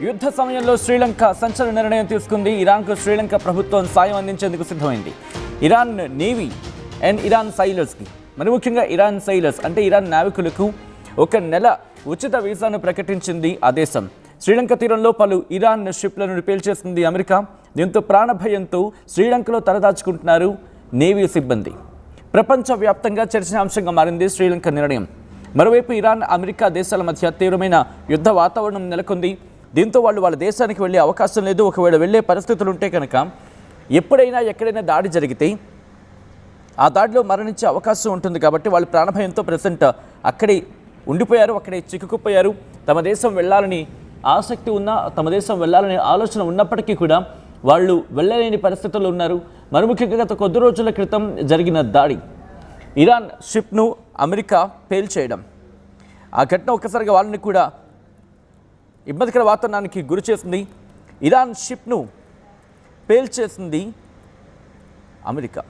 యుద్ధ సమయంలో శ్రీలంక సంచలన నిర్ణయం తీసుకుంది. ఇరాన్కు శ్రీలంక ప్రభుత్వం సాయం అందించేందుకు సిద్ధమైంది. ఇరాన్ నేవీ అండ్ ఇరాన్ సైలర్స్కి, మరి ముఖ్యంగా ఇరాన్ సైలర్స్ అంటే ఇరాన్ నావికులకు 1 నెల ఉచిత వీసాను ప్రకటించింది ఆ దేశం. శ్రీలంక తీరంలో పలు ఇరాన్ షిప్లను పేల్చేసింది అమెరికా. దీంతో ప్రాణభయంతో శ్రీలంకలో తలదాచుకుంటున్నారు నేవీ సిబ్బంది. ప్రపంచవ్యాప్తంగా చర్చనీయాంశంగా మారింది శ్రీలంక నిర్ణయం. మరోవైపు ఇరాన్ అమెరికా దేశాల మధ్య తీవ్రమైన యుద్ధ వాతావరణం నెలకొంది. దీంతో వాళ్ళ దేశానికి వెళ్ళే అవకాశం లేదు. ఒకవేళ వెళ్ళే పరిస్థితులు ఉంటే కనుక ఎప్పుడైనా ఎక్కడైనా దాడి జరిగితే ఆ దాడిలో మరణించే అవకాశం ఉంటుంది. కాబట్టి వాళ్ళు ప్రాణభయంతో ప్రెసెంట్ అక్కడే ఉండిపోయారు, అక్కడే చిక్కుకుపోయారు. తమ దేశం వెళ్ళాలని ఆసక్తి ఉన్నా, తమ దేశం వెళ్ళాలనే ఆలోచన ఉన్నప్పటికీ కూడా వాళ్ళు వెళ్ళలేని పరిస్థితుల్లో ఉన్నారు. మరి ముఖ్యంగా గత కొద్ది రోజుల క్రితం జరిగిన దాడి, ఇరాన్ షిప్ను అమెరికా పేల్చేయడం, ఆ ఘటన ఒక్కసారిగా వాళ్ళని కూడా ఇబ్బందికర వాతావరణానికి గురి చేసింది. ఇరాన్ షిప్ను పేల్చేసింది అమెరికా.